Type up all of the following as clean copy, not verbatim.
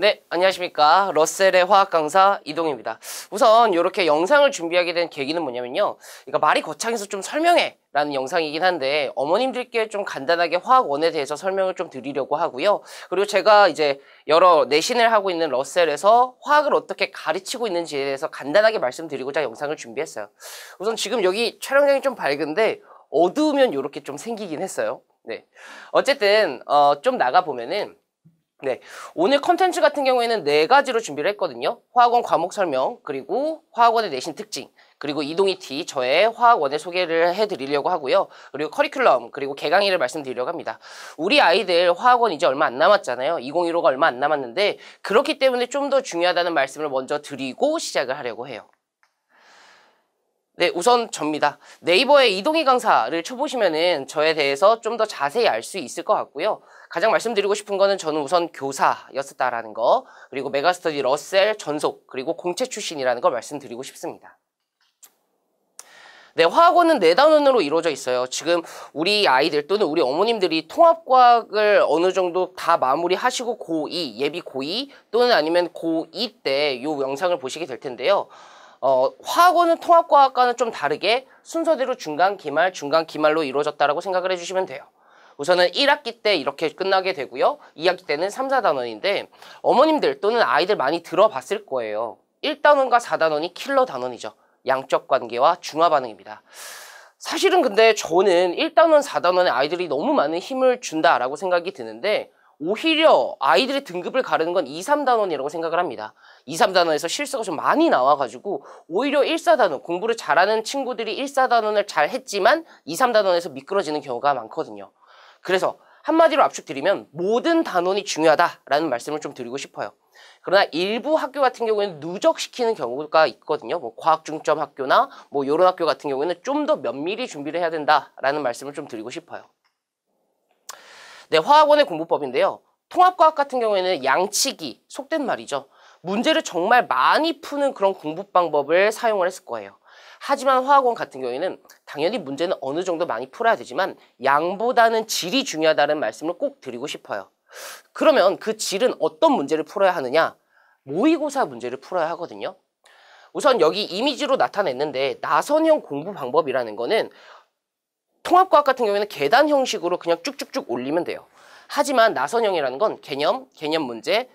네, 안녕하십니까. 러셀의 화학 강사 이동입니다. 우선 이렇게 영상을 준비하게 된 계기는 뭐냐면요. 이거 말이 거창해서 좀 설명해 라는 영상이긴 한데 어머님들께 좀 간단하게 화학원에 대해서 설명을 좀 드리려고 하고요. 그리고 제가 이제 여러 내신을 하고 있는 러셀에서 화학을 어떻게 가르치고 있는지에 대해서 간단하게 말씀드리고자 영상을 준비했어요. 우선 지금 여기 촬영장이 좀 밝은데 어두우면 이렇게 좀 생기긴 했어요. 네, 어쨌든 좀 나가보면은 네, 오늘 컨텐츠 같은 경우에는 4가지로 준비를 했거든요. 화학원 과목 설명, 그리고 화학원의 내신 특징, 그리고 이동희 T, 저의 화학원의 소개를 해드리려고 하고요. 그리고 커리큘럼, 그리고 개강일을 말씀드리려고 합니다. 우리 아이들 화학원 이제 얼마 안 남았잖아요. 2015가 얼마 안 남았는데 그렇기 때문에 좀 더 중요하다는 말씀을 먼저 드리고 시작을 하려고 해요. 네, 우선 접니다. 네이버에 이동희 강사를 쳐보시면은 저에 대해서 좀 더 자세히 알 수 있을 것 같고요. 가장 말씀드리고 싶은 거는 저는 우선 교사였었다라는 거, 그리고 메가스터디 러셀 전속, 그리고 공채 출신이라는 걸 말씀드리고 싶습니다. 네, 화학원은 4단원으로 이루어져 있어요. 지금 우리 아이들 또는 우리 어머님들이 통합과학을 어느 정도 다 마무리하시고 고2, 예비 고2 또는 아니면 고2 때 이 영상을 보시게 될 텐데요. 화학원은 통합과학과는 좀 다르게 순서대로 중간, 기말, 중간, 기말로 이루어졌다라고 생각을 해주시면 돼요. 우선은 1학기 때 이렇게 끝나게 되고요. 2학기 때는 3, 4단원인데 어머님들 또는 아이들 많이 들어봤을 거예요. 1단원과 4단원이 킬러 단원이죠. 양적 관계와 중화 반응입니다. 사실은 근데 저는 1단원, 4단원의 아이들이 너무 많은 힘을 준다라고 생각이 드는데 오히려 아이들의 등급을 가르는 건 2, 3단원이라고 생각을 합니다. 2, 3단원에서 실수가 좀 많이 나와가지고 오히려 1, 4단원, 공부를 잘하는 친구들이 1, 4단원을 잘 했지만 2, 3단원에서 미끄러지는 경우가 많거든요. 그래서 한마디로 압축드리면 모든 단원이 중요하다라는 말씀을 좀 드리고 싶어요. 그러나 일부 학교 같은 경우에는 누적시키는 경우가 있거든요. 뭐 과학중점 학교나 뭐 이런 학교 같은 경우에는 좀 더 면밀히 준비를 해야 된다라는 말씀을 좀 드리고 싶어요. 네, 화학원의 공부법인데요. 통합과학 같은 경우에는 양치기, 속된 말이죠. 문제를 정말 많이 푸는 그런 공부 방법을 사용을 했을 거예요. 하지만 화학원 같은 경우에는 당연히 문제는 어느 정도 많이 풀어야 되지만 양보다는 질이 중요하다는 말씀을 꼭 드리고 싶어요. 그러면 그 질은 어떤 문제를 풀어야 하느냐? 모의고사 문제를 풀어야 하거든요. 우선 여기 이미지로 나타냈는데 나선형 공부 방법이라는 거는 통합과학 같은 경우에는 계단 형식으로 그냥 쭉쭉쭉 올리면 돼요. 하지만 나선형이라는 건 개념 문제,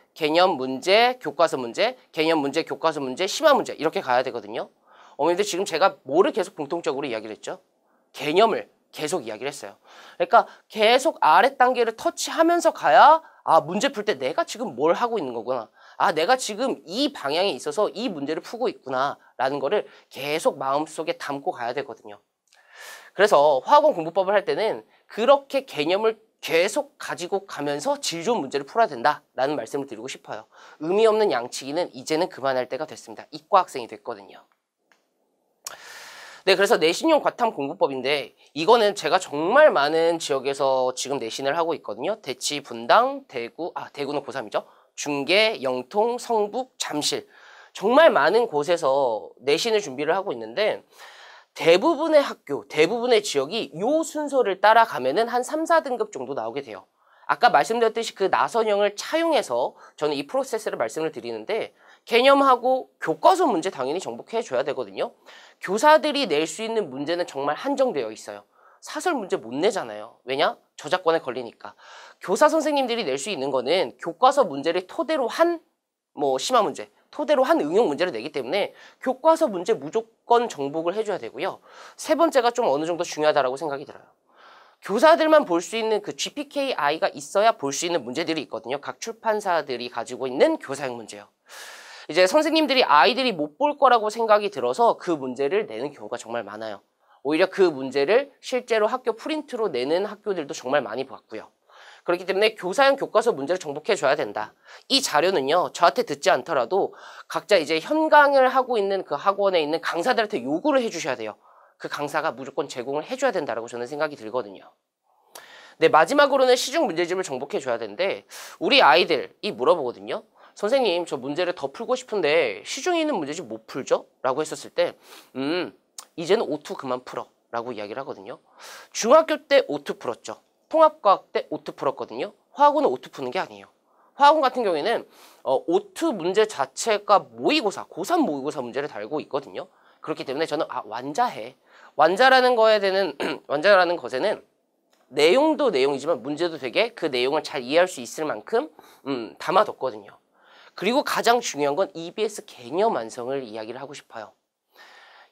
교과서 문제, 개념 문제, 교과서 문제, 심화 문제 이렇게 가야 되거든요. 어머니들 지금 제가 뭐를 계속 공통적으로 이야기를 했죠? 개념을 계속 이야기를 했어요. 그러니까 계속 아래 단계를 터치하면서 가야 문제 풀 때 내가 지금 뭘 하고 있는 거구나. 내가 지금 이 방향에 있어서 이 문제를 풀고 있구나 라는 거를 계속 마음속에 담고 가야 되거든요. 그래서 화학원 공부법을 할 때는 그렇게 개념을 계속 가지고 가면서 질 좋은 문제를 풀어야 된다라는 말씀을 드리고 싶어요. 의미 없는 양치기는 이제는 그만할 때가 됐습니다. 이과 학생이 됐거든요. 네, 그래서 내신용 과탐 공부법인데 이거는 제가 정말 많은 지역에서 지금 내신을 하고 있거든요. 대치, 분당, 대구, 대구는 고3이죠. 중계, 영통, 성북, 잠실 정말 많은 곳에서 내신을 준비를 하고 있는데 대부분의 학교, 대부분의 지역이 이 순서를 따라가면은 한 3, 4등급 정도 나오게 돼요. 아까 말씀드렸듯이 그 나선형을 차용해서 저는 이 프로세스를 말씀을 드리는데 개념하고 교과서 문제 당연히 정복해 줘야 되거든요. 교사들이 낼 수 있는 문제는 정말 한정되어 있어요. 사설 문제 못 내잖아요. 왜냐? 저작권에 걸리니까. 교사 선생님들이 낼 수 있는 거는 교과서 문제를 토대로 한 심화 문제, 토대로 한 응용 문제를 내기 때문에 교과서 문제 무조건 정복을 해줘야 되고요. 세 번째가 좀 어느 정도 중요하다고 생각이 들어요. 교사들만 볼 수 있는 그 GPKI가 있어야 볼 수 있는 문제들이 있거든요. 각 출판사들이 가지고 있는 교사형 문제요. 이제 선생님들이 아이들이 못 볼 거라고 생각이 들어서 그 문제를 내는 경우가 정말 많아요. 오히려 그 문제를 실제로 학교 프린트로 내는 학교들도 정말 많이 봤고요. 그렇기 때문에 교사형 교과서 문제를 정복해 줘야 된다. 이 자료는요, 저한테 듣지 않더라도 각자 이제 현강을 하고 있는 그 학원에 있는 강사들한테 요구를 해주셔야 돼요. 그 강사가 무조건 제공을 해줘야 된다라고 저는 생각이 들거든요. 네, 마지막으로는 시중 문제집을 정복해 줘야 되는데 우리 아이들이 물어보거든요. 선생님, 저 문제를 더 풀고 싶은데 시중에 있는 문제집 못 풀죠? 라고 했었을 때 이제는 O2 그만 풀어 라고 이야기를 하거든요. 중학교 때 O2 풀었죠. 통합과학 때 O2 풀었거든요. 화학원은 O2 푸는 게 아니에요. 화학원 같은 경우에는 O2 문제 자체가 모의고사, 고3 모의고사 문제를 달고 있거든요. 그렇기 때문에 저는 완자해. 완자라는 완자라는 것에는 내용도 내용이지만 문제도 되게 그 내용을 잘 이해할 수 있을 만큼 담아뒀거든요. 그리고 가장 중요한 건 EBS 개념 완성을 이야기를 하고 싶어요.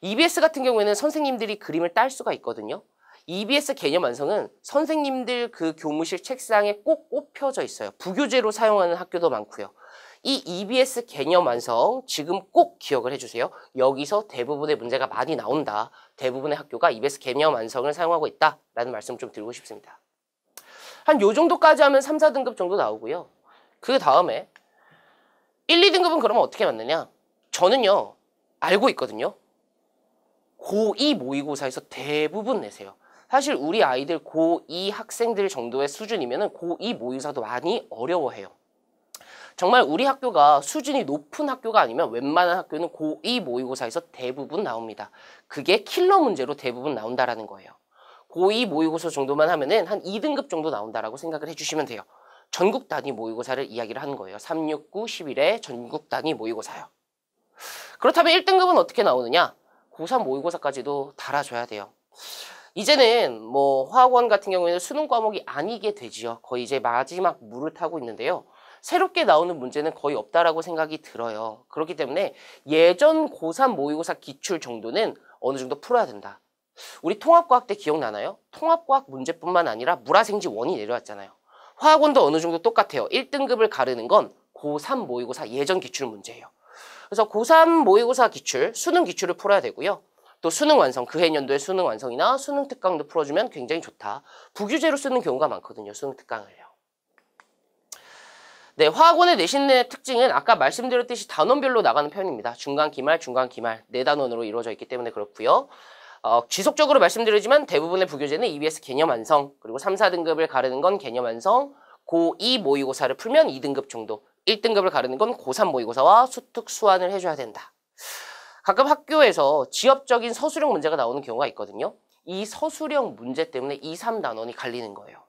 EBS 같은 경우에는 선생님들이 그림을 딸 수가 있거든요. EBS 개념 완성은 선생님들 그 교무실 책상에 꼭 꼽혀져 있어요. 부교재로 사용하는 학교도 많고요. 이 EBS 개념 완성 지금 꼭 기억을 해주세요. 여기서 대부분의 문제가 많이 나온다. 대부분의 학교가 EBS 개념 완성을 사용하고 있다라는 말씀 좀 드리고 싶습니다. 한 요 정도까지 하면 3, 4등급 정도 나오고요. 그 다음에 1, 2등급은 그러면 어떻게 맞느냐? 저는요 알고 있거든요. 고2 모의고사에서 대부분 내세요. 사실 우리 아이들 고2 학생들 정도의 수준이면 고2 모의고사도 많이 어려워해요. 정말 우리 학교가 수준이 높은 학교가 아니면 웬만한 학교는 고2 모의고사에서 대부분 나옵니다. 그게 킬러 문제로 대부분 나온다라는 거예요. 고2 모의고사 정도만 하면은 한 2등급 정도 나온다라고 생각을 해주시면 돼요. 전국 단위 모의고사를 이야기를 하는 거예요. 3, 6, 9, 11의 전국 단위 모의고사요. 그렇다면 1등급은 어떻게 나오느냐? 고3 모의고사까지도 달아줘야 돼요. 이제는 뭐 화학원 같은 경우에는 수능 과목이 아니게 되지요. 거의 이제 마지막 물을 타고 있는데요. 새롭게 나오는 문제는 거의 없다라고 생각이 들어요. 그렇기 때문에 예전 고3 모의고사 기출 정도는 어느 정도 풀어야 된다. 우리 통합과학 때 기억나나요? 통합과학 문제뿐만 아니라 물화생지 원이 내려왔잖아요. 화학원도 어느 정도 똑같아요. 1등급을 가르는 건 고3 모의고사 예전 기출 문제예요. 그래서 고3 모의고사 기출, 수능 기출을 풀어야 되고요. 또 수능 완성, 그 해년도의 수능 완성이나 수능 특강도 풀어주면 굉장히 좋다. 부규제로 쓰는 경우가 많거든요. 수능 특강을요. 네, 화학원의 내신의 특징은 아까 말씀드렸듯이 단원별로 나가는 편입니다. 중간, 기말, 중간, 기말 4단원으로 이루어져 있기 때문에 그렇고요. 지속적으로 말씀드리지만 대부분의 부교재는 EBS 개념 완성, 그리고 3, 4등급을 가르는 건 개념 완성, 고2 모의고사를 풀면 2등급 정도, 1등급을 가르는 건 고3 모의고사와 수특 수완을 해줘야 된다. 가끔 학교에서 지엽적인 서술형 문제가 나오는 경우가 있거든요. 이 서술형 문제 때문에 2, 3단원이 갈리는 거예요.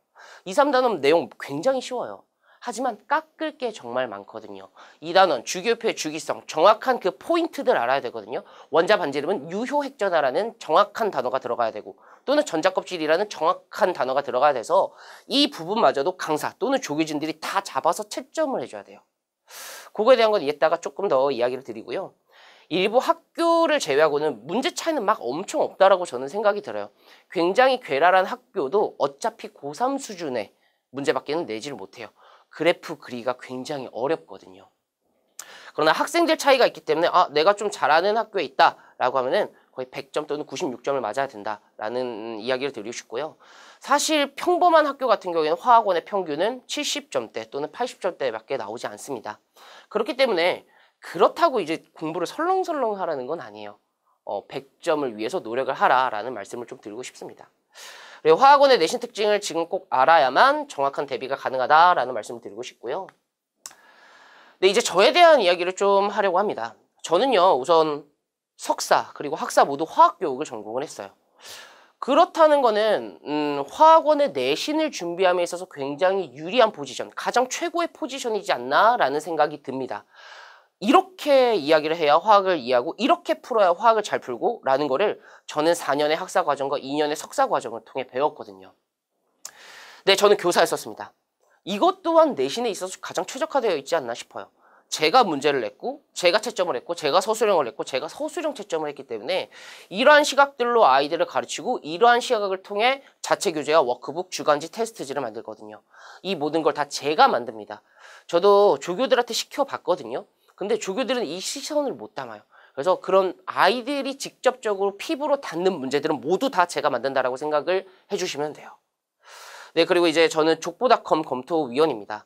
2, 3단원 내용 굉장히 쉬워요. 하지만 깎을 게 정말 많거든요. 2단원 주기표의 주기성, 정확한 그 포인트들 알아야 되거든요. 원자 반지름은 유효핵전화라는 정확한 단어가 들어가야 되고 또는 전자껍질이라는 정확한 단어가 들어가야 돼서 이 부분마저도 강사 또는 조교진들이 다 잡아서 채점을 해줘야 돼요. 그거에 대한 건 이따가 조금 더 이야기를 드리고요. 일부 학교를 제외하고는 문제 차이는 막 엄청 없다라고 저는 생각이 들어요. 굉장히 괴랄한 학교도 어차피 고3 수준의 문제밖에는 내지를 못해요. 그래프 그리기가 굉장히 어렵거든요. 그러나 학생들 차이가 있기 때문에 내가 좀 잘하는 학교에 있다라고 하면은 거의 100점 또는 96점을 맞아야 된다라는 이야기를 드리고 싶고요. 사실 평범한 학교 같은 경우에는 화학원의 평균은 70점대 또는 80점대밖에 나오지 않습니다. 그렇기 때문에 그렇다고 이제 공부를 설렁설렁 하라는 건 아니에요. 100점을 위해서 노력을 하라라는 말씀을 좀 드리고 싶습니다. 그리고 화학원의 내신 특징을 지금 꼭 알아야만 정확한 대비가 가능하다라는 말씀을 드리고 싶고요. 네, 이제 저에 대한 이야기를 좀 하려고 합니다. 저는요, 우선 석사 그리고 학사 모두 화학교육을 전공을 했어요. 그렇다는 거는 화학원의 내신을 준비함에 있어서 굉장히 유리한 포지션, 가장 최고의 포지션이지 않나라는 생각이 듭니다. 이렇게 이야기를 해야 화학을 이해하고 이렇게 풀어야 화학을 잘 풀고 라는 거를 저는 4년의 학사 과정과 2년의 석사 과정을 통해 배웠거든요. 네, 저는 교사였었습니다. 이것 또한 내신에 있어서 가장 최적화되어 있지 않나 싶어요. 제가 문제를 냈고 제가 채점을 했고 제가 서술형을 했고 제가 서술형 채점을 했기 때문에 이러한 시각들로 아이들을 가르치고 이러한 시각을 통해 자체 교재와 워크북, 주간지, 테스트지를 만들거든요. 이 모든 걸 다 제가 만듭니다. 저도 조교들한테 시켜봤거든요. 근데 조교들은 이 시선을 못 담아요. 그래서 그런 아이들이 직접적으로 피부로 닿는 문제들은 모두 다 제가 만든다라고 생각을 해주시면 돼요. 네, 그리고 이제 저는 족보닷컴 검토위원입니다.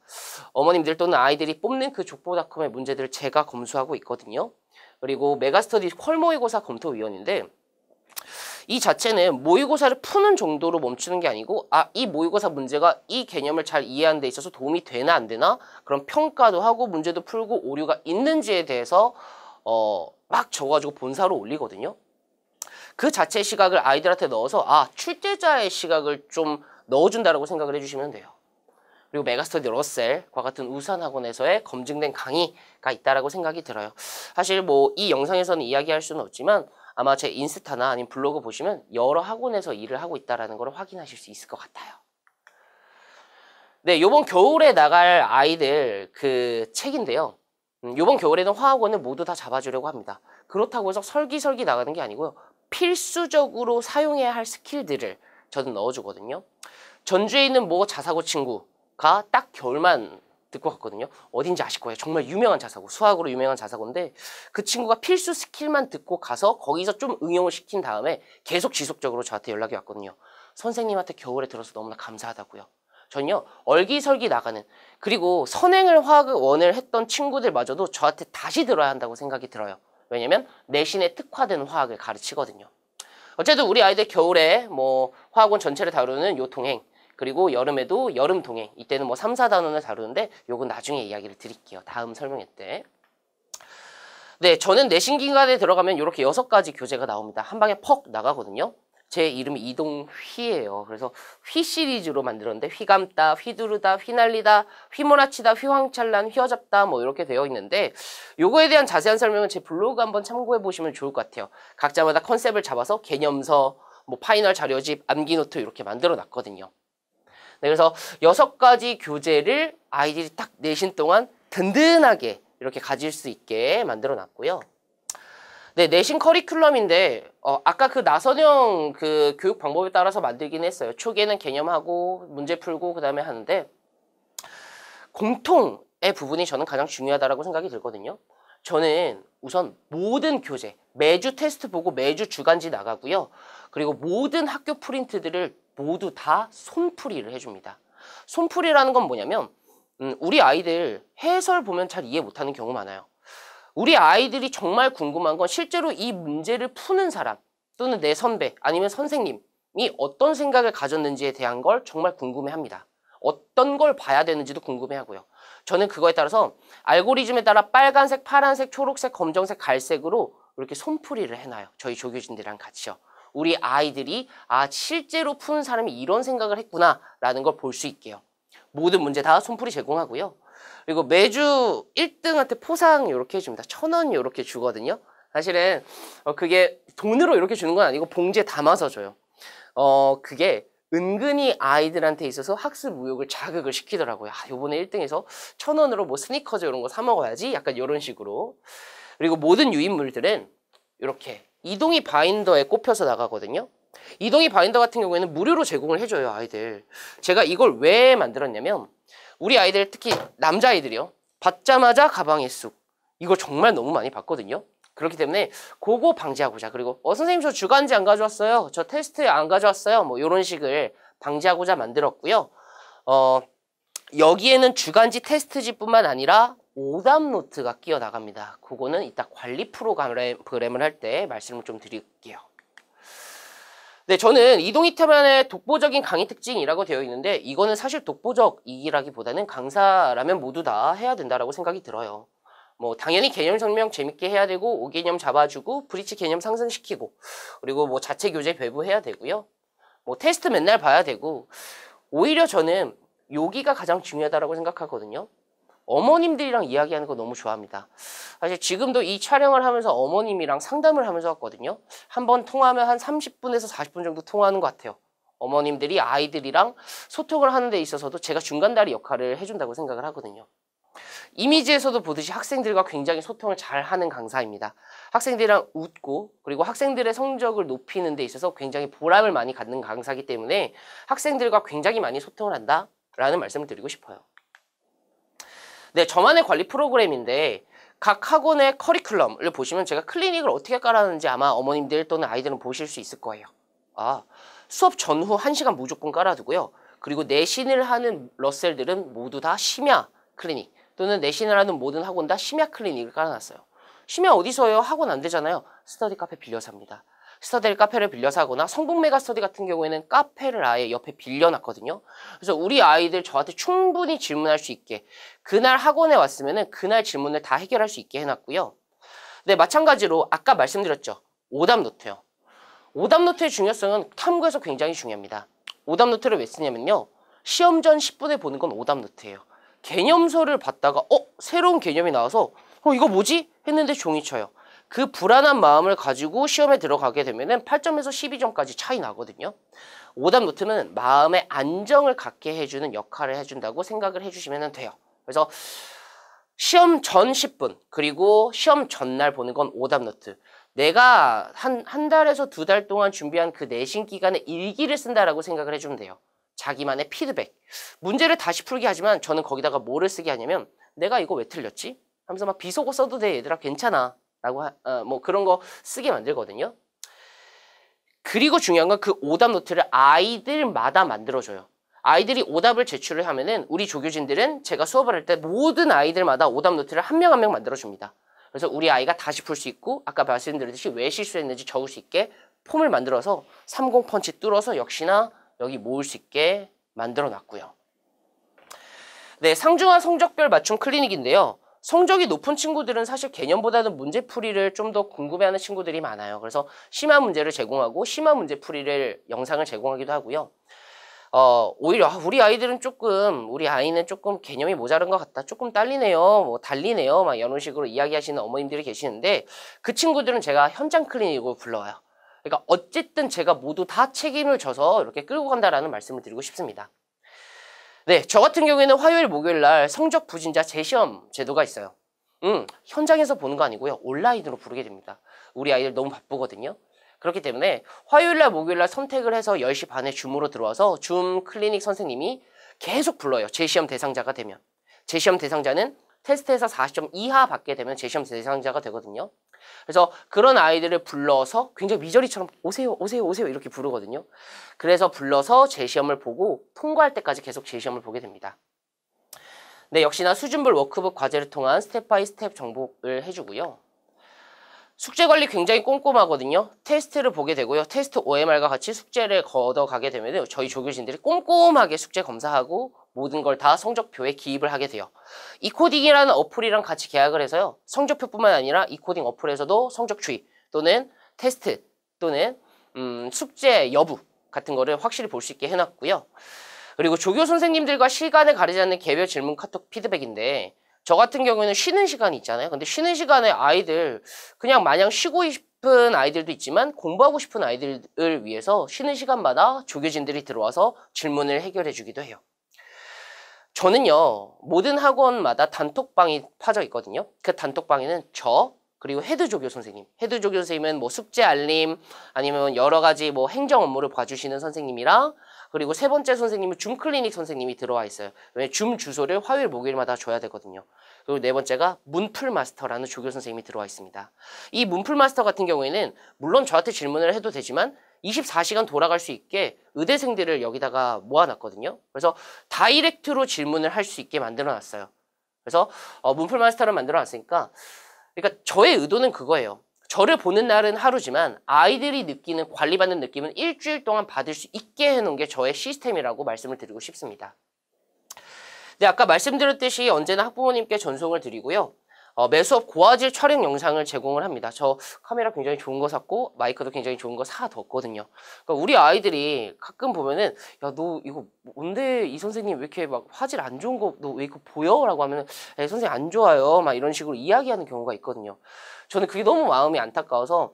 어머님들 또는 아이들이 뽑는 그 족보닷컴의 문제들을 제가 검수하고 있거든요. 그리고 메가스터디 퀄 모의고사 검토위원인데 이 자체는 모의고사를 푸는 정도로 멈추는 게 아니고 이 모의고사 문제가 이 개념을 잘 이해하는 데 있어서 도움이 되나 안 되나 그런 평가도 하고 문제도 풀고 오류가 있는지에 대해서 막 적어가지고 본사로 올리거든요. 그 자체의 시각을 아이들한테 넣어서 출제자의 시각을 좀 넣어준다라고 생각을 해주시면 돼요. 그리고 메가스터디 러셀과 같은 우수한 학원에서의 검증된 강의가 있다라고 생각이 들어요. 사실 뭐 이 영상에서는 이야기할 수는 없지만 아마 제 인스타나 아니면 블로그 보시면 여러 학원에서 일을 하고 있다라는 걸 확인하실 수 있을 것 같아요. 네, 요번 겨울에 나갈 아이들 그 책인데요. 요번 겨울에는 화학원을 모두 다 잡아주려고 합니다. 그렇다고 해서 설기설기 나가는 게 아니고요. 필수적으로 사용해야 할 스킬들을 저는 넣어주거든요. 전주에 있는 뭐 자사고 친구가 딱 겨울만 듣고 갔거든요. 어딘지 아실 거예요. 정말 유명한 자사고, 수학으로 유명한 자사고인데 그 친구가 필수 스킬만 듣고 가서 거기서 좀 응용을 시킨 다음에 계속 지속적으로 저한테 연락이 왔거든요. 선생님한테 겨울에 들어서 너무나 감사하다고요. 전요 얼기설기 나가는, 그리고 선행을 화학원을 했던 친구들마저도 저한테 다시 들어야 한다고 생각이 들어요. 왜냐면 내신에 특화된 화학을 가르치거든요. 어쨌든 우리 아이들 겨울에 뭐 화학원 전체를 다루는 요 동행, 그리고 여름에도 여름 동행, 이때는 뭐 3, 4단원을 다루는데 요건 나중에 이야기를 드릴게요. 다음 설명회 때. 네, 저는 내신 기간에 들어가면 이렇게 6가지 교재가 나옵니다. 한 방에 퍽 나가거든요. 제 이름이 이동휘예요. 그래서 휘 시리즈로 만들었는데 휘감다, 휘두르다, 휘날리다, 휘몰아치다, 휘황찬란, 휘어잡다 뭐 이렇게 되어 있는데 요거에 대한 자세한 설명은 제 블로그 한번 참고해 보시면 좋을 것 같아요. 각자마다 컨셉을 잡아서 개념서, 뭐 파이널 자료집, 암기노트 이렇게 만들어 놨거든요. 네, 그래서 6가지 교재를 아이들이 딱 내신 동안 든든하게 이렇게 가질 수 있게 만들어 놨고요. 네, 내신 커리큘럼인데 아까 그 나선형 그 교육 방법에 따라서 만들긴 했어요. 초기에는 개념하고 문제 풀고 그 다음에 하는데 공통의 부분이 저는 가장 중요하다고 생각이 들거든요. 저는 우선 모든 교재, 매주 테스트 보고 매주 주간지 나가고요. 그리고 모든 학교 프린트들을 모두 다 손풀이를 해줍니다. 손풀이라는 건 뭐냐면 우리 아이들 해설 보면 잘 이해 못하는 경우 많아요. 우리 아이들이 정말 궁금한 건 실제로 이 문제를 푸는 사람 또는 내 선배 아니면 선생님이 어떤 생각을 가졌는지에 대한 걸 정말 궁금해합니다. 어떤 걸 봐야 되는지도 궁금해하고요. 저는 그거에 따라서 알고리즘에 따라 빨간색, 파란색, 초록색, 검정색, 갈색으로 이렇게 손풀이를 해놔요. 저희 조교진들이랑 같이요. 우리 아이들이 실제로 푸는 사람이 이런 생각을 했구나 라는 걸 볼 수 있게요. 모든 문제 다 손풀이 제공하고요. 그리고 매주 1등한테 포상 이렇게 해줍니다. 1,000원 이렇게 주거든요. 사실은 그게 돈으로 이렇게 주는 건 아니고 봉지에 담아서 줘요. 그게 은근히 아이들한테 있어서 학습 의욕을 자극을 시키더라고요. 요번에 1등에서 1,000원으로 뭐 스니커즈 이런 거 사 먹어야지. 약간 이런 식으로. 그리고 모든 유인물들은 이렇게 이동희 바인더에 꼽혀서 나가거든요. 이동희 바인더 같은 경우에는 무료로 제공을 해줘요, 아이들. 제가 이걸 왜 만들었냐면 우리 아이들, 특히 남자아이들이요. 받자마자 가방에 쑥. 이거 정말 너무 많이 봤거든요. 그렇기 때문에 그거 방지하고자. 그리고 선생님 저 주간지 안 가져왔어요. 저 테스트 안 가져왔어요. 뭐 이런 식을 방지하고자 만들었고요. 여기에는 주간지 테스트지뿐만 아니라 오답 노트가 끼어 나갑니다. 그거는 이따 관리 프로그램을 할 때 말씀을 좀 드릴게요. 네, 저는 이동희 태만의 독보적인 강의 특징이라고 되어 있는데 이거는 사실 독보적이라기보다는 강사라면 모두 다 해야 된다라고 생각이 들어요. 뭐 당연히 개념 설명 재밌게 해야 되고 5개념 잡아주고 브릿지 개념 상승시키고 그리고 뭐 자체 교재 배부해야 되고요. 뭐 테스트 맨날 봐야 되고 오히려 저는 여기가 가장 중요하다고 생각하거든요. 어머님들이랑 이야기하는 거 너무 좋아합니다. 사실 지금도 이 촬영을 하면서 어머님이랑 상담을 하면서 왔거든요. 한번 통화하면 한 30분에서 40분 정도 통화하는 것 같아요. 어머님들이 아이들이랑 소통을 하는 데 있어서도 제가 중간다리 역할을 해준다고 생각을 하거든요. 이미지에서도 보듯이 학생들과 굉장히 소통을 잘하는 강사입니다. 학생들이랑 웃고 그리고 학생들의 성적을 높이는 데 있어서 굉장히 보람을 많이 갖는 강사이기 때문에 학생들과 굉장히 많이 소통을 한다라는 말씀을 드리고 싶어요. 네, 저만의 관리 프로그램인데 각 학원의 커리큘럼을 보시면 제가 클리닉을 어떻게 깔아놨는지 아마 어머님들 또는 아이들은 보실 수 있을 거예요. 수업 전후 1시간 무조건 깔아두고요. 그리고 내신을 하는 러셀들은 모두 다 심야 클리닉 또는 내신을 하는 모든 학원 다 심야 클리닉을 깔아놨어요. 심야 어디서 해요? 학원 안 되잖아요. 스터디 카페 빌려서 합니다. 스터디 카페를 빌려서 하거나 성북 메가 스터디 같은 경우에는 카페를 아예 옆에 빌려놨거든요. 그래서 우리 아이들 저한테 충분히 질문할 수 있게 그날 학원에 왔으면은 그날 질문을 다 해결할 수 있게 해놨고요. 네, 마찬가지로 아까 말씀드렸죠. 오답 노트요. 오답 노트의 중요성은 탐구에서 굉장히 중요합니다. 오답 노트를 왜 쓰냐면요. 시험 전 10분에 보는 건 오답 노트예요. 개념서를 봤다가 새로운 개념이 나와서 이거 뭐지? 했는데 종이 쳐요. 그 불안한 마음을 가지고 시험에 들어가게 되면은 8점에서 12점까지 차이 나거든요. 오답 노트는 마음의 안정을 갖게 해주는 역할을 해준다고 생각을 해주시면 돼요. 그래서 시험 전 10분 그리고 시험 전날 보는 건 오답 노트. 내가 한 달에서 2달 동안 준비한 그 내신 기간에 일기를 쓴다라고 생각을 해주면 돼요. 자기만의 피드백. 문제를 다시 풀게 하지만 저는 거기다가 뭐를 쓰게 하냐면 내가 이거 왜 틀렸지? 하면서 막 비속어 써도 돼 얘들아 괜찮아 라고 뭐 그런 거 쓰게 만들거든요. 그리고 중요한 건 그 오답 노트를 아이들마다 만들어줘요. 아이들이 오답을 제출을 하면은 우리 조교진들은 제가 수업을 할 때 모든 아이들마다 오답 노트를 한 명 한 명 만들어줍니다. 그래서 우리 아이가 다시 풀 수 있고 아까 말씀드렸듯이 왜 실수했는지 적을 수 있게 폼을 만들어서 30펀치 뚫어서 역시나 여기 모을 수 있게 만들어 놨고요. 네, 상중하 성적별 맞춤 클리닉인데요. 성적이 높은 친구들은 사실 개념보다는 문제풀이를 좀 더 궁금해하는 친구들이 많아요. 그래서 심화 문제를 제공하고 심화 문제풀이를 영상을 제공하기도 하고요. 오히려 우리 아이는 조금 개념이 모자란 것 같다. 조금 딸리네요. 뭐 달리네요. 막 이런 식으로 이야기하시는 어머님들이 계시는데 그 친구들은 제가 현장 클리닉으로 불러와요. 그러니까 어쨌든 제가 모두 다 책임을 져서 이렇게 끌고 간다라는 말씀을 드리고 싶습니다. 네, 저 같은 경우에는 화요일, 목요일 날 성적 부진자 재시험 제도가 있어요. 현장에서 보는 거 아니고요. 온라인으로 부르게 됩니다. 우리 아이들 너무 바쁘거든요. 그렇기 때문에 화요일날, 목요일날 선택을 해서 10시 반에 줌으로 들어와서 줌 클리닉 선생님이 계속 불러요. 재시험 대상자가 되면. 재시험 대상자는 테스트에서 40점 이하 받게 되면 재시험 대상자가 되거든요. 그래서 그런 아이들을 불러서 굉장히 미저리처럼 오세요, 오세요, 오세요 이렇게 부르거든요. 그래서 불러서 재시험을 보고 통과할 때까지 계속 재시험을 보게 됩니다. 네, 역시나 수준별 워크북 과제를 통한 스텝 바이 스텝 정복을 해주고요. 숙제 관리 굉장히 꼼꼼하거든요. 테스트를 보게 되고요. 테스트 OMR과 같이 숙제를 걷어가게 되면 저희 조교진들이 꼼꼼하게 숙제 검사하고 모든 걸 다 성적표에 기입을 하게 돼요. 이코딩이라는 어플이랑 같이 계약을 해서요. 성적표뿐만 아니라 이코딩 어플에서도 성적 추이 또는 테스트 또는 숙제 여부 같은 거를 확실히 볼 수 있게 해놨고요. 그리고 조교 선생님들과 시간을 가리지 않는 개별 질문 카톡 피드백인데 저 같은 경우에는 쉬는 시간이 있잖아요. 근데 쉬는 시간에 아이들 그냥 마냥 쉬고 싶은 아이들도 있지만 공부하고 싶은 아이들을 위해서 쉬는 시간마다 조교진들이 들어와서 질문을 해결해 주기도 해요. 저는요 모든 학원마다 단톡방이 파져 있거든요. 그 단톡방에는 저 그리고 헤드조교 선생님, 헤드조교 선생님은 뭐 숙제 알림 아니면 여러 가지 뭐 행정 업무를 봐주시는 선생님이랑 그리고 세 번째 선생님은 줌 클리닉 선생님이 들어와 있어요. 왜냐면 줌 주소를 화요일 목요일마다 줘야 되거든요. 그리고 네 번째가 문풀 마스터라는 조교 선생님이 들어와 있습니다. 이 문풀 마스터 같은 경우에는 물론 저한테 질문을 해도 되지만 24시간 돌아갈 수 있게 의대생들을 여기다가 모아놨거든요. 그래서 다이렉트로 질문을 할 수 있게 만들어놨어요. 그래서 문풀 마스터를 만들어놨으니까 그러니까 저의 의도는 그거예요. 저를 보는 날은 하루지만 아이들이 느끼는 관리받는 느낌은 일주일 동안 받을 수 있게 해놓은 게 저의 시스템이라고 말씀을 드리고 싶습니다. 네, 아까 말씀드렸듯이 언제나 학부모님께 전송을 드리고요. 매 수업 고화질 촬영 영상을 제공을 합니다. 저 카메라 굉장히 좋은 거 샀고 마이크도 굉장히 좋은 거 사뒀거든요. 그러니까 우리 아이들이 가끔 보면은 야, 너 이거 뭔데 이 선생님 왜 이렇게 막 화질 안 좋은 거 너 왜 이거 보여? 라고 하면은 선생님 안 좋아요. 막 이런 식으로 이야기하는 경우가 있거든요. 저는 그게 너무 마음이 안타까워서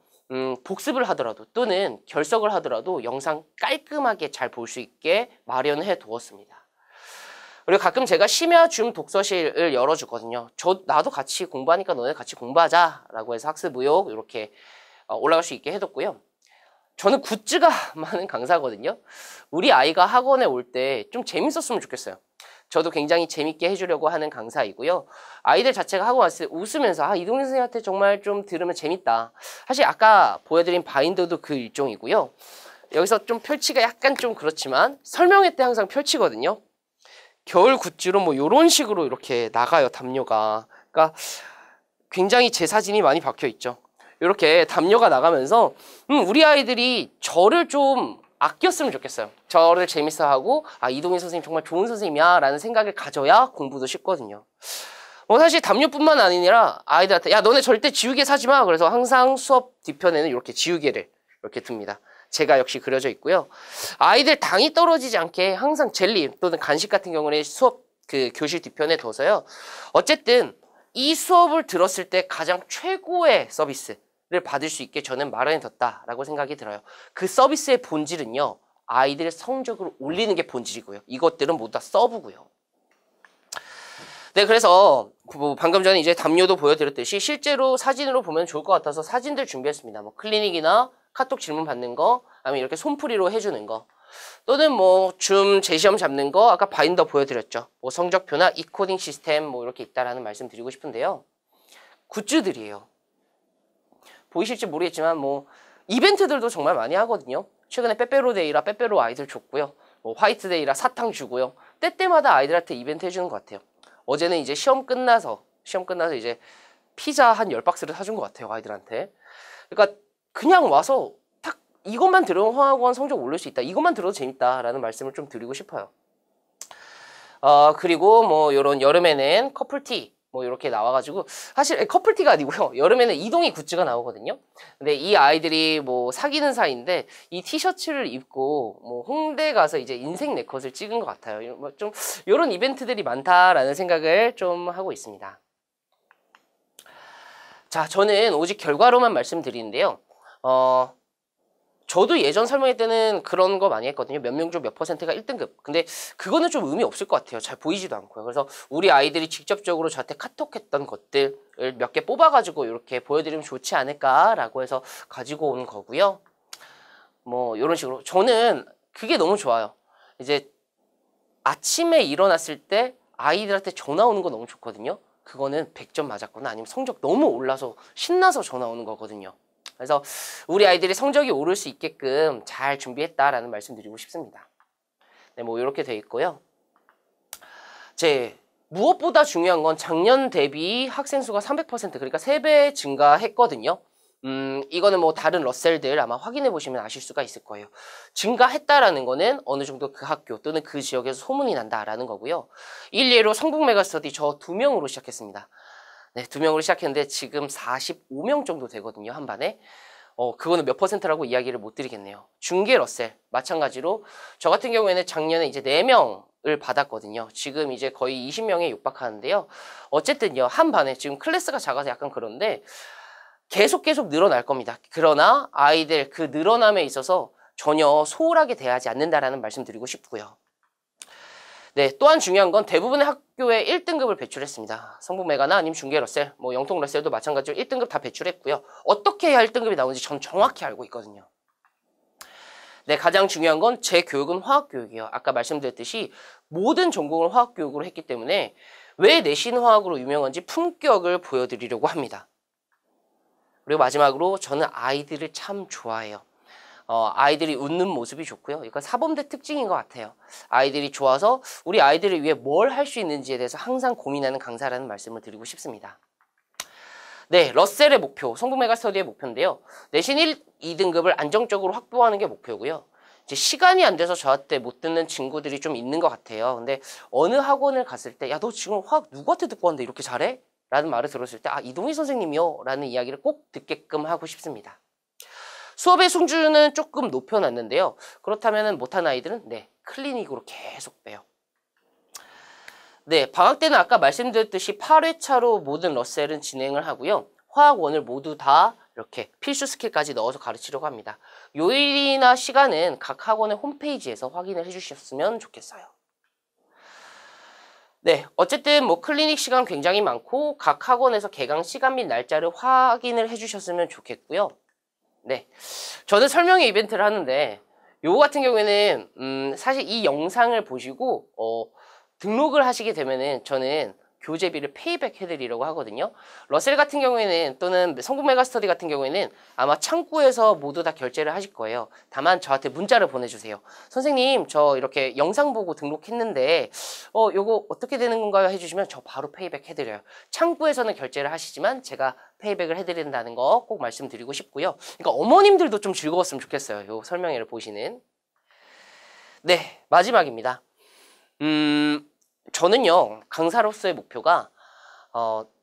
복습을 하더라도 또는 결석을 하더라도 영상 깔끔하게 잘 볼 수 있게 마련해 두었습니다. 그리고 가끔 제가 심야 줌 독서실을 열어주거든요. 나도 같이 공부하니까 너네 같이 공부하자라고 해서 학습 의욕 이렇게 올라갈 수 있게 해뒀고요. 저는 굿즈가 많은 강사거든요. 우리 아이가 학원에 올 때 좀 재밌었으면 좋겠어요. 저도 굉장히 재밌게 해주려고 하는 강사이고요. 아이들 자체가 학원 왔을 때 웃으면서 이동현 선생님한테 정말 좀 들으면 재밌다. 사실 아까 보여드린 바인더도 그 일종이고요. 여기서 좀 펼치가 약간 좀 그렇지만 설명회 때 항상 펼치거든요. 겨울 굿즈로 뭐 이런 식으로 이렇게 나가요, 담요가. 그러니까 굉장히 제 사진이 많이 박혀 있죠. 이렇게 담요가 나가면서 우리 아이들이 저를 좀 아꼈으면 좋겠어요. 저를 재밌어하고 이동희 선생님 정말 좋은 선생님이야 라는 생각을 가져야 공부도 쉽거든요. 사실 담요뿐만 아니라 아이들한테 야 너네 절대 지우개 사지 마. 그래서 항상 수업 뒤편에는 이렇게 지우개를 이렇게 둡니다. 제가 역시 그려져 있고요. 아이들 당이 떨어지지 않게 항상 젤리 또는 간식 같은 경우는 수업 그 교실 뒤편에 둬서요. 어쨌든 이 수업을 들었을 때 가장 최고의 서비스를 받을 수 있게 저는 마련해 뒀다라고 생각이 들어요. 그 서비스의 본질은요. 아이들의 성적을 올리는 게 본질이고요. 이것들은 모두 다 서브고요. 네, 그래서 뭐 방금 전에 이제 담요도 보여드렸듯이 실제로 사진으로 보면 좋을 것 같아서 사진들 준비했습니다. 뭐 클리닉이나 카톡 질문 받는 거, 아니면 이렇게 손풀이로 해주는 거, 또는 뭐 줌 재시험 잡는 거, 아까 바인더 보여드렸죠. 뭐 성적표나 이코딩 시스템 뭐 이렇게 있다라는 말씀 드리고 싶은데요. 굿즈들이에요. 보이실지 모르겠지만 뭐 이벤트들도 정말 많이 하거든요. 최근에 빼빼로데이라 빼빼로 아이들 줬고요. 뭐 화이트데이라 사탕 주고요. 때때마다 아이들한테 이벤트 해주는 것 같아요. 어제는 이제 시험 끝나서 이제 피자 한 10박스를 사준 것 같아요, 아이들한테. 그러니까 그냥 와서 딱 이것만 들으면 화학원 성적 올릴 수 있다. 이것만 들어도 재밌다라는 말씀을 좀 드리고 싶어요. 그리고 뭐 요런 여름에는 커플티 뭐 이렇게 나와가지고, 사실 커플티가 아니고요. 여름에는 이동이 굿즈가 나오거든요. 근데 이 아이들이 뭐 사귀는 사이인데 이 티셔츠를 입고 뭐 홍대 가서 이제 인생 네컷을 찍은 것 같아요. 뭐 좀 이런 이벤트들이 많다라는 생각을 좀 하고 있습니다. 자, 저는 오직 결과로만 말씀드리는데요. 저도 예전 설명회 때는 그런 거 많이 했거든요. 몇 명 중 몇 퍼센트가 1등급. 근데 그거는 좀 의미 없을 것 같아요. 잘 보이지도 않고요. 그래서 우리 아이들이 직접적으로 저한테 카톡했던 것들을 몇 개 뽑아가지고 이렇게 보여드리면 좋지 않을까라고 해서 가지고 온 거고요. 뭐 이런 식으로. 저는 그게 너무 좋아요. 이제 아침에 일어났을 때 아이들한테 전화 오는 거 너무 좋거든요. 그거는 100점 맞았거나 아니면 성적 너무 올라서 신나서 전화 오는 거거든요. 그래서 우리 아이들이 성적이 오를 수 있게끔 잘 준비했다라는 말씀 드리고 싶습니다. 네, 뭐 이렇게 돼 있고요. 무엇보다 중요한 건 작년 대비 학생 수가 300% 그러니까 3배 증가했거든요. 이거는 뭐 다른 러셀들 아마 확인해 보시면 아실 수가 있을 거예요. 증가했다라는 거는 어느 정도 그 학교 또는 그 지역에서 소문이 난다라는 거고요. 일례로 성북 메가스터디 저 2명으로 시작했습니다. 네, 2명으로 시작했는데 지금 45명 정도 되거든요, 한 반에. 그거는 몇 퍼센트라고 이야기를 못 드리겠네요. 중계 러셀, 마찬가지로 저 같은 경우에는 작년에 이제 4명을 받았거든요. 지금 이제 거의 20명에 육박하는데요. 어쨌든요, 한 반에 지금 클래스가 작아서 약간 그런데 계속 늘어날 겁니다. 그러나 아이들 그 늘어남에 있어서 전혀 소홀하게 대하지 않는다라는 말씀 드리고 싶고요. 네, 또한 중요한 건 대부분의 학교에 1등급을 배출했습니다. 성북 메가나 아니면 중계 러셀, 뭐 영통 러셀도 마찬가지로 1등급 다 배출했고요. 어떻게 해야 1등급이 나오는지 전 정확히 알고 있거든요. 네, 가장 중요한 건 제 교육은 화학교육이에요. 아까 말씀드렸듯이 모든 전공을 화학교육으로 했기 때문에 왜 내신 화학으로 유명한지 품격을 보여드리려고 합니다. 그리고 마지막으로 저는 아이들을 참 좋아해요. 아이들이 웃는 모습이 좋고요. 이건 사범대 특징인 것 같아요. 아이들이 좋아서 우리 아이들을 위해 뭘 할 수 있는지에 대해서 항상 고민하는 강사라는 말씀을 드리고 싶습니다. 네, 러셀의 목표, 성북 메가스터디의 목표인데요. 내신 1, 2등급을 안정적으로 확보하는 게 목표고요. 이제 시간이 안 돼서 저한테 못 듣는 친구들이 좀 있는 것 같아요. 근데 어느 학원을 갔을 때, 야, 너 지금 화학 누구한테 듣고 왔는데 이렇게 잘해? 라는 말을 들었을 때, 아, 이동희 선생님이요? 라는 이야기를 꼭 듣게끔 하고 싶습니다. 수업의 수준은 조금 높여놨는데요. 그렇다면 못한 아이들은 네, 클리닉으로 계속 빼요. 네, 방학 때는 아까 말씀드렸듯이 8회차로 모든 러셀은 진행을 하고요. 화학원을 모두 다 이렇게 필수 스킬까지 넣어서 가르치려고 합니다. 요일이나 시간은 각 학원의 홈페이지에서 확인을 해주셨으면 좋겠어요. 네, 어쨌든 뭐 클리닉 시간 굉장히 많고 각 학원에서 개강 시간 및 날짜를 확인을 해주셨으면 좋겠고요. 네, 저는 설명회 이벤트를 하는데 요거 같은 경우에는 사실 이 영상을 보시고 등록을 하시게 되면은 저는 교재비를 페이백 해드리려고 하거든요. 러셀 같은 경우에는 또는 성북 메가스터디 같은 경우에는 아마 창구에서 모두 다 결제를 하실 거예요. 다만 저한테 문자를 보내주세요. 선생님, 저 이렇게 영상 보고 등록했는데 요거 어떻게 되는 건가요? 해주시면 저 바로 페이백 해드려요. 창구에서는 결제를 하시지만 제가 페이백을 해드린다는 거 꼭 말씀드리고 싶고요. 그러니까 어머님들도 좀 즐거웠으면 좋겠어요. 요 설명회를 보시는. 네, 마지막입니다. 저는요, 강사로서의 목표가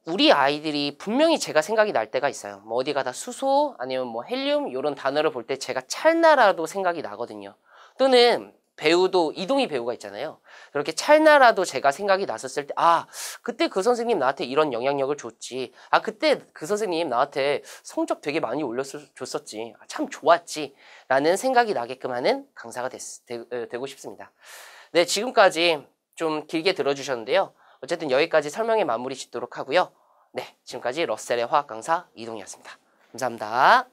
우리 아이들이 분명히 제가 생각이 날 때가 있어요. 뭐 어디 가다 수소 아니면 뭐 헬륨 이런 단어를 볼 때 제가 찰나라도 생각이 나거든요. 또는 배우도 이동희 배우가 있잖아요. 그렇게 찰나라도 제가 생각이 났었을 때, 아, 그때 그 선생님 나한테 이런 영향력을 줬지. 아, 그때 그 선생님 나한테 성적 되게 많이 올려줬었지. 아, 참 좋았지. 라는 생각이 나게끔 하는 강사가 되고 싶습니다. 네, 지금까지 좀 길게 들어주셨는데요. 어쨌든 여기까지 설명의 마무리 짓도록 하고요. 네, 지금까지 러셀의 화학 강사 이동희였습니다. 감사합니다.